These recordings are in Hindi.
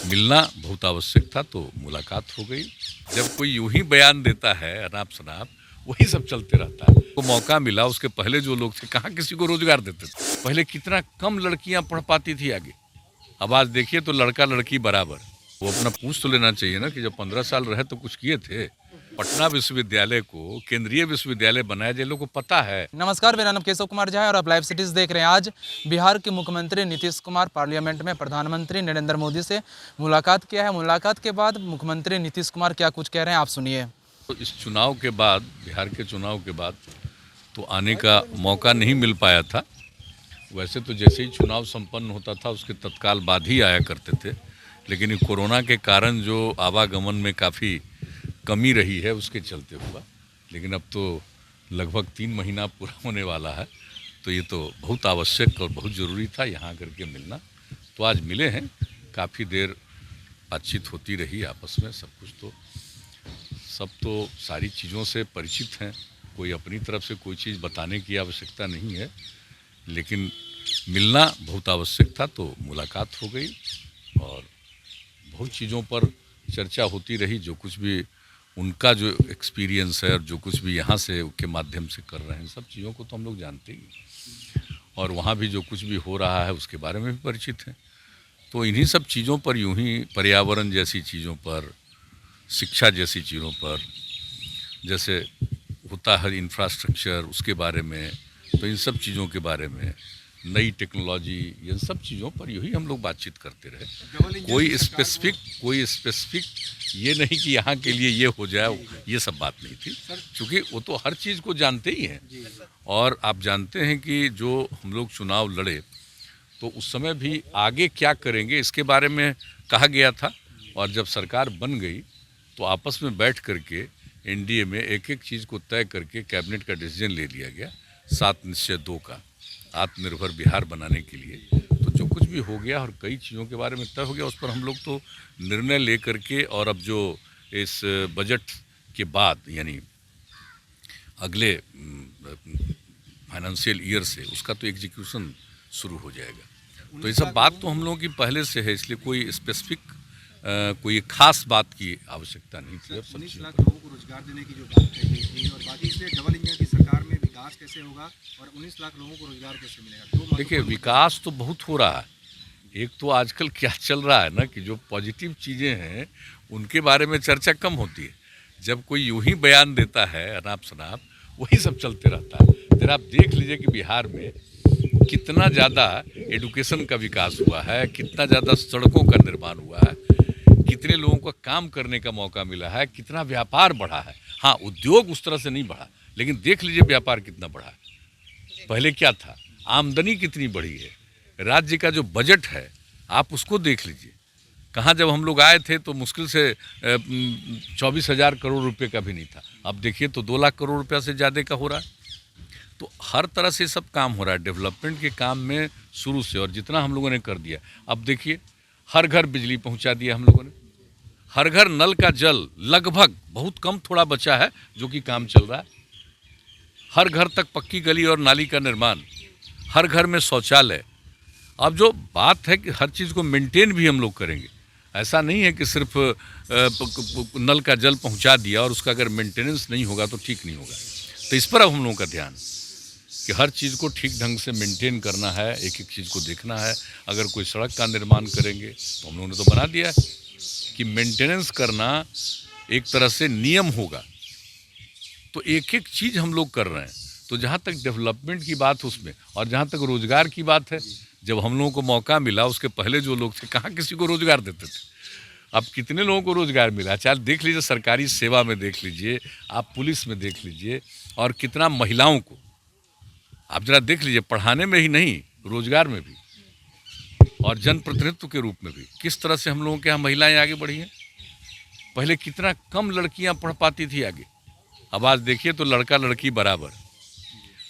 मिलना बहुत आवश्यक था तो मुलाकात हो गई। जब कोई यूं ही बयान देता है अनाप शनाप, वही सब चलते रहता है। को मौका मिला, उसके पहले जो लोग थे कहाँ किसी को रोजगार देते थे। पहले कितना कम लड़कियां पढ़ पाती थी आगे, अब आज देखिए तो लड़का लड़की बराबर। वो अपना पूछ तो लेना चाहिए ना कि जब 15 साल रहे तो कुछ किए थे। पटना विश्वविद्यालय को केंद्रीय विश्वविद्यालय बनाया, जिन लोगों को पता है। नमस्कार, मेरा नाम केशव कुमार झा है और आप लाइव सिटीज देख रहे हैं। आज बिहार के मुख्यमंत्री नीतीश कुमार पार्लियामेंट में प्रधानमंत्री नरेंद्र मोदी से मुलाकात किया है। मुलाकात के बाद मुख्यमंत्री नीतीश कुमार क्या कुछ कह रहे हैं, आप सुनिए। तो इस चुनाव के बाद, बिहार के चुनाव के बाद तो आने का मौका नहीं मिल पाया था। वैसे तो जैसे ही चुनाव संपन्न होता था उसके तत्काल बाद ही आया करते थे, लेकिन कोरोना के कारण जो आवागमन में काफ़ी कमी रही है उसके चलते हुआ। लेकिन अब तो लगभग 3 महीना पूरा होने वाला है, तो ये तो बहुत आवश्यक और बहुत ज़रूरी था यहाँ करके मिलना। तो आज मिले हैं, काफ़ी देर बातचीत होती रही आपस में। सब तो सारी चीज़ों से परिचित हैं, कोई अपनी तरफ से कोई चीज़ बताने की आवश्यकता नहीं है, लेकिन मिलना बहुत आवश्यक था तो मुलाकात हो गई और बहुत चीज़ों पर चर्चा होती रही। जो कुछ भी उनका जो एक्सपीरियंस है और जो कुछ भी यहाँ से के माध्यम से कर रहे हैं, सब चीज़ों को तो हम लोग जानते ही हैं, और वहाँ भी जो कुछ भी हो रहा है उसके बारे में भी परिचित हैं। तो इन्हीं सब चीज़ों पर, यूं ही पर्यावरण जैसी चीज़ों पर, शिक्षा जैसी चीज़ों पर, जैसे होता है इंफ्रास्ट्रक्चर, उसके बारे में, तो इन सब चीज़ों के बारे में, नई टेक्नोलॉजी, इन सब चीज़ों पर यही हम लोग बातचीत करते रहे। कोई स्पेसिफिक ये नहीं कि यहाँ के लिए ये हो जाए, ये सब बात नहीं थी, क्योंकि वो तो हर चीज़ को जानते ही हैं। और आप जानते हैं कि जो हम लोग चुनाव लड़े तो उस समय भी आगे क्या करेंगे इसके बारे में कहा गया था, और जब सरकार बन गई तो आपस में बैठ करके एनडीए में एक एक चीज़ को तय करके कैबिनेट का डिसीजन ले लिया गया, 7 निश्चय 2 का, आत्मनिर्भर बिहार बनाने के लिए। तो जो कुछ भी हो गया और कई चीज़ों के बारे में तय हो गया, उस पर हम लोग तो निर्णय ले करके, और अब जो इस बजट के बाद यानी अगले फाइनेंशियल ईयर से उसका तो एग्जीक्यूशन शुरू हो जाएगा। तो ये सब बात तो हम लोगों की पहले से है, इसलिए कोई स्पेसिफिक कोई खास बात की आवश्यकता नहीं थी। 19 लाख लोगों को रोजगार देने की जो बात कही गई थी, और बाकी इसलिए डबल इंजन की सरकार में विकास कैसे होगा और 19 लाख लोगों को रोजगार कैसे मिलेगा? देखिए, विकास तो बहुत हो रहा है। एक तो आजकल क्या चल रहा है ना कि जो पॉजिटिव चीज़ें हैं उनके बारे में चर्चा कम होती है। जब कोई यूं ही बयान देता है अनाप शनाप, वही सब चलते रहता है। फिर आप देख लीजिए कि बिहार में कितना ज़्यादा एजुकेशन का विकास हुआ है, कितना ज़्यादा सड़कों का निर्माण हुआ है, कितने लोगों को काम करने का मौका मिला है, कितना व्यापार बढ़ा है। हाँ, उद्योग उस तरह से नहीं बढ़ा, लेकिन देख लीजिए व्यापार कितना बढ़ा है। पहले क्या था, आमदनी कितनी बढ़ी है, राज्य का जो बजट है आप उसको देख लीजिए। कहाँ जब हम लोग आए थे तो मुश्किल से 24,000 करोड़ रुपए का भी नहीं था, अब देखिए तो 2 लाख करोड़ रुपया से ज़्यादा का हो रहा है। तो हर तरह से सब काम हो रहा है डेवलपमेंट के काम में शुरू से, और जितना हम लोगों ने कर दिया। अब देखिए, हर घर बिजली पहुंचा दिया हम लोगों ने, हर घर नल का जल लगभग, बहुत कम थोड़ा बचा है जो कि काम चल रहा है, हर घर तक पक्की गली और नाली का निर्माण, हर घर में शौचालय। अब जो बात है कि हर चीज़ को मेंटेन भी हम लोग करेंगे, ऐसा नहीं है कि सिर्फ नल का जल पहुंचा दिया और उसका अगर मेंटेनेंस नहीं होगा तो ठीक नहीं होगा। तो इस पर अब हम लोगों का ध्यान कि हर चीज़ को ठीक ढंग से मेंटेन करना है, एक एक चीज़ को देखना है। अगर कोई सड़क का निर्माण करेंगे तो हम लोगों ने तो बना दिया है कि मेंटेनेंस करना एक तरह से नियम होगा, तो एक एक चीज़ हम लोग कर रहे हैं। तो जहाँ तक डेवलपमेंट की बात उसमें, और जहाँ तक रोज़गार की बात है, जब हम लोगों को मौका मिला उसके पहले जो लोग थे कहाँ किसी को रोज़गार देते थे, अब कितने लोगों को रोज़गार मिला। चाहे देख लीजिए सरकारी सेवा में, देख लीजिए आप पुलिस में, देख लीजिए, और कितना महिलाओं को आप जरा देख लीजिए, पढ़ाने में ही नहीं, रोज़गार में भी और जनप्रतिनिधित्व के रूप में भी किस तरह से हम लोगों के यहाँ महिलाएं आगे बढ़ी हैं। पहले कितना कम लड़कियां पढ़ पाती थी आगे, अब आज देखिए तो लड़का लड़की बराबर।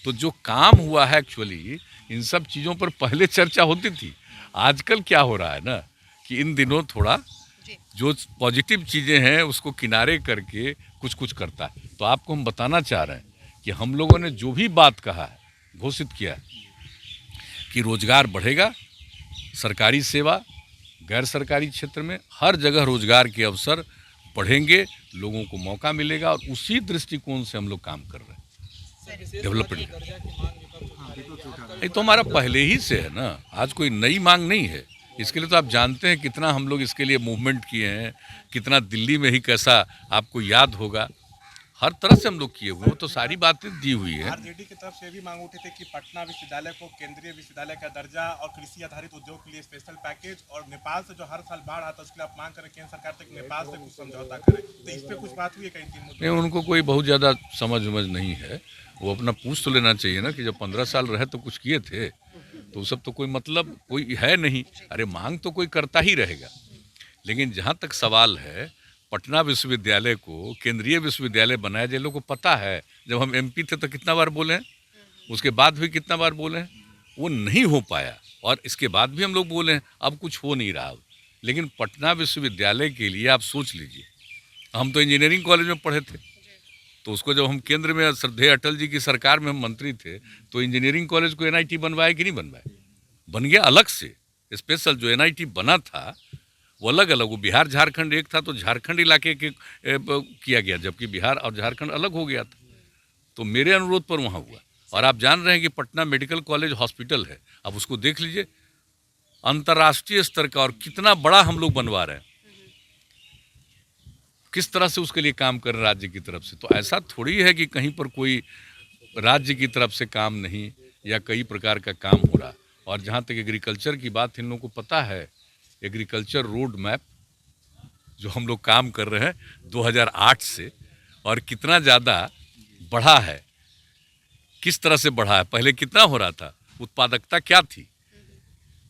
तो जो काम हुआ है एक्चुअली, इन सब चीज़ों पर पहले चर्चा होती थी। आजकल क्या हो रहा है ना कि इन दिनों थोड़ा जो पॉजिटिव चीज़ें हैं उसको किनारे करके कुछ कुछ करता है। तो आपको हम बताना चाह रहे हैं कि हम लोगों ने जो भी बात कहा है, घोषित किया है कि रोज़गार बढ़ेगा, सरकारी सेवा, गैर सरकारी क्षेत्र में हर जगह रोजगार के अवसर बढ़ेंगे, लोगों को मौका मिलेगा और उसी दृष्टिकोण से हम लोग काम कर रहे हैं डेवलपमेंट का। ये तो हमारा पहले ही से है ना, आज कोई नई मांग नहीं है। इसके लिए तो आप जानते हैं कितना हम लोग इसके लिए मूवमेंट किए हैं, कितना दिल्ली में ही कैसा आपको याद होगा, हर तरह से हम लोग किए हुए, तो सारी बातें दी हुई है। आरजेडी की तरफ से भी मांग उठी थी कि पटना विश्वविद्यालय को केंद्रीय विश्वविद्यालय का दर्जा और कृषि आधारित उद्योग के लिए स्पेशल पैकेज, और नेपाल से जो हर साल बाढ़ आता है उसके लिए आप मांग करें केंद्र सरकार तक नेपाल से कुछ समझौता करें, तो इस पे कुछ बात हुई है कहीं तीन मुद्दों? नहीं, उनको कोई बहुत ज़्यादा समझ नहीं है, वो अपना पूछ तो लेना चाहिए ना कि जब 15 साल रहे तो कुछ किए थे, तो सब तो कोई मतलब कोई है नहीं। अरे मांग तो कोई करता ही रहेगा, लेकिन जहाँ तक सवाल है पटना विश्वविद्यालय को केंद्रीय विश्वविद्यालय बनाया जाए, लोगों को पता है। जब हम एमपी थे तो कितना बार बोले हैं, उसके बाद भी कितना बार बोले हैं, वो नहीं हो पाया, और इसके बाद भी हम लोग बोले हैं, अब कुछ हो नहीं रहा। लेकिन पटना विश्वविद्यालय के लिए आप सोच लीजिए, हम तो इंजीनियरिंग कॉलेज में पढ़े थे, तो उसको जब हम केंद्र में श्रद्धेय अटल जी की सरकार में हम मंत्री थे, तो इंजीनियरिंग कॉलेज को एनआईटी बनवाया कि नहीं बनवाया? बन गया अलग से स्पेशल। जो एनआईटी बना था वो अलग अलग, वो बिहार झारखंड एक था, तो झारखंड इलाके के किया गया, जबकि बिहार और झारखंड अलग हो गया था। तो मेरे अनुरोध पर वहाँ हुआ। और आप जान रहे हैं कि पटना मेडिकल कॉलेज हॉस्पिटल है, अब उसको देख लीजिए, अंतर्राष्ट्रीय स्तर का, और कितना बड़ा हम लोग बनवा रहे हैं, किस तरह से उसके लिए काम कर रहे हैं राज्य की तरफ से। तो ऐसा थोड़ी है कि कहीं पर कोई राज्य की तरफ से काम नहीं या कई प्रकार का काम हो रहा। और जहाँ तक एग्रीकल्चर की बात, इन लोगों को पता है एग्रीकल्चर रोड मैप जो हम लोग काम कर रहे हैं 2008 से, और कितना ज़्यादा बढ़ा है, किस तरह से बढ़ा है। पहले कितना हो रहा था, उत्पादकता क्या थी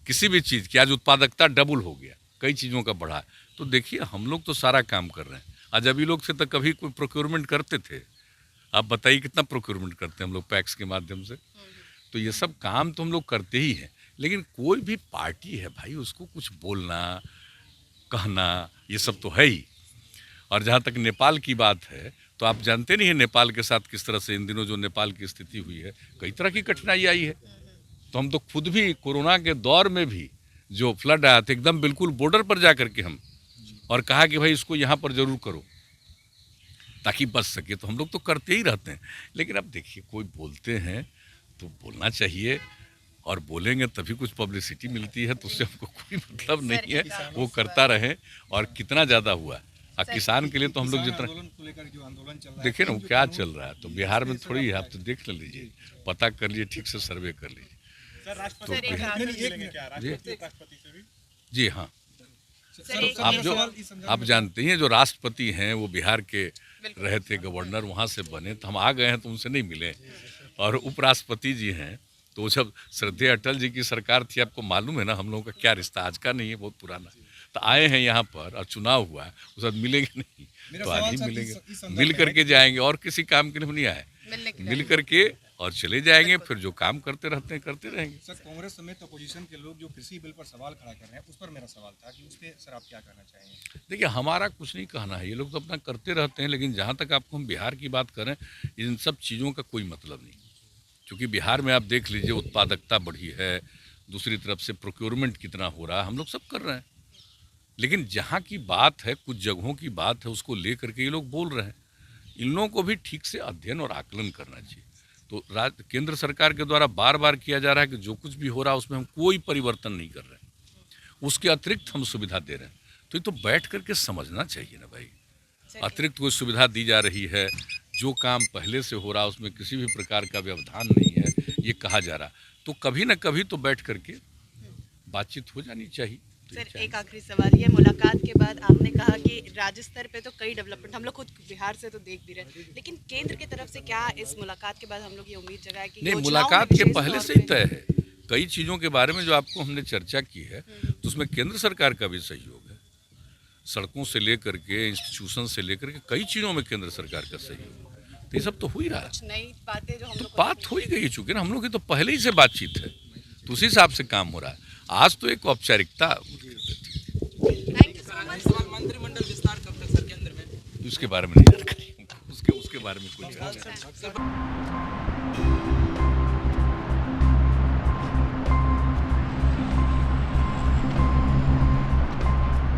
किसी भी चीज़ की, आज उत्पादकता डबल हो गया, कई चीज़ों का बढ़ा है। तो देखिए हम लोग तो सारा काम कर रहे हैं। आज अभी लोग थे तो कभी कोई प्रोक्योरमेंट करते थे, आप बताइए कितना प्रोक्योरमेंट करते हैं हम लोग पैक्स के माध्यम से। तो ये सब काम तो हम लोग करते ही हैं, लेकिन कोई भी पार्टी है भाई, उसको कुछ बोलना कहना ये सब तो है ही। और जहाँ तक नेपाल की बात है, तो आप जानते नहीं है नेपाल के साथ किस तरह से इन दिनों जो नेपाल की स्थिति हुई है, कई तरह की कठिनाई आई है। तो हम तो खुद भी कोरोना के दौर में भी जो फ्लड आया था, एकदम बिल्कुल बॉर्डर पर जा करके हम, और कहा कि भाई इसको यहाँ पर ज़रूर करो ताकि बच सके। तो हम लोग तो करते ही रहते हैं। लेकिन अब देखिए, कोई बोलते हैं तो बोलना चाहिए, और बोलेंगे तभी कुछ पब्लिसिटी मिलती है, तो उससे हमको कोई मतलब नहीं है। वो करता रहे, और कितना ज़्यादा हुआ। और किसान के लिए तो हम लोग जितना देखिए ना, वो क्या चल रहा है, तो बिहार में थोड़ी है, आप तो देख लीजिए, पता कर लीजिए, ठीक से सर्वे कर लीजिए। जी हाँ, आप जानते हैं जो राष्ट्रपति हैं वो बिहार के रहे थे, गवर्नर वहाँ से बने, तो हम आ गए हैं तो उनसे नहीं मिले। और उपराष्ट्रपति जी हैं, तो जब श्रद्धेय अटल जी की सरकार थी, आपको मालूम है ना हम लोगों का क्या रिश्ता, आज का नहीं है, बहुत पुराना। तो आए हैं यहाँ पर और चुनाव हुआ, उस वक्त मिलेंगे नहीं, तो आज ही मिलेंगे, मिल करके जाएंगे। और किसी काम के लिए नहीं आए, मिल करके और चले जाएंगे, फिर जो काम करते रहते हैं करते रहेंगे। सर, कांग्रेस समेत अपोजिशन के लोग जो कृषि बिल पर सवाल खड़ा कर रहे हैं, उस पर मेरा सवाल था कि उस पर सर आप क्या कहना चाहेंगे? देखिए, हमारा कुछ नहीं कहना है, ये लोग तो अपना करते रहते हैं। लेकिन जहाँ तक आपको हम बिहार की बात करें, इन सब चीज़ों का कोई मतलब नहीं, क्योंकि बिहार में आप देख लीजिए उत्पादकता बढ़ी है, दूसरी तरफ से प्रोक्योरमेंट कितना हो रहा है, हम लोग सब कर रहे हैं। लेकिन जहाँ की बात है, कुछ जगहों की बात है, उसको ले करके ये लोग बोल रहे हैं। इन लोगों को भी ठीक से अध्ययन और आकलन करना चाहिए। तो केंद्र सरकार के द्वारा बार बार किया जा रहा है कि जो कुछ भी हो रहा है उसमें हम कोई परिवर्तन नहीं कर रहे हैं, उसके अतिरिक्त हम सुविधा दे रहे हैं। तो ये तो बैठ करके समझना चाहिए ना भाई, अतिरिक्त कोई सुविधा दी जा रही है, जो काम पहले से हो रहा है उसमें किसी भी प्रकार का व्यवधान नहीं है, ये कहा जा रहा, तो कभी ना कभी तो बैठ करके बातचीत हो जानी चाहिए। सर, एक आखिरी सवाल, ये मुलाकात के बाद आपने कहा कि राज्य स्तर पे तो कई डेवलपमेंट हम लोग खुद बिहार से तो देख भी रहे हैं, लेकिन केंद्र की तरफ से क्या इस मुलाकात के बाद हम लोग ये उम्मीद जगाए कि नहीं, मुलाकात के पहले से ही तय है, कई चीज़ों के बारे में जो आपको हमने चर्चा की है, तो उसमें केंद्र सरकार का भी सहयोग है, सड़कों से लेकर के इंस्टीट्यूशन से लेकर के कई चीज़ों में केंद्र सरकार का सहयोग है। तो ये सब तो हो ही रहा है, नई बातें जो हम तो लोग बात हो ही गई, चूँकि ना हम लोग की तो पहले ही से बातचीत है, तो उसी हिसाब से काम हो रहा है। आज तो एक औपचारिकता, मंत्रिमंडल विस्तार कब तक सर केंद्र में? उसके बारे में नहीं जानकारी, उसके बारे में कुछ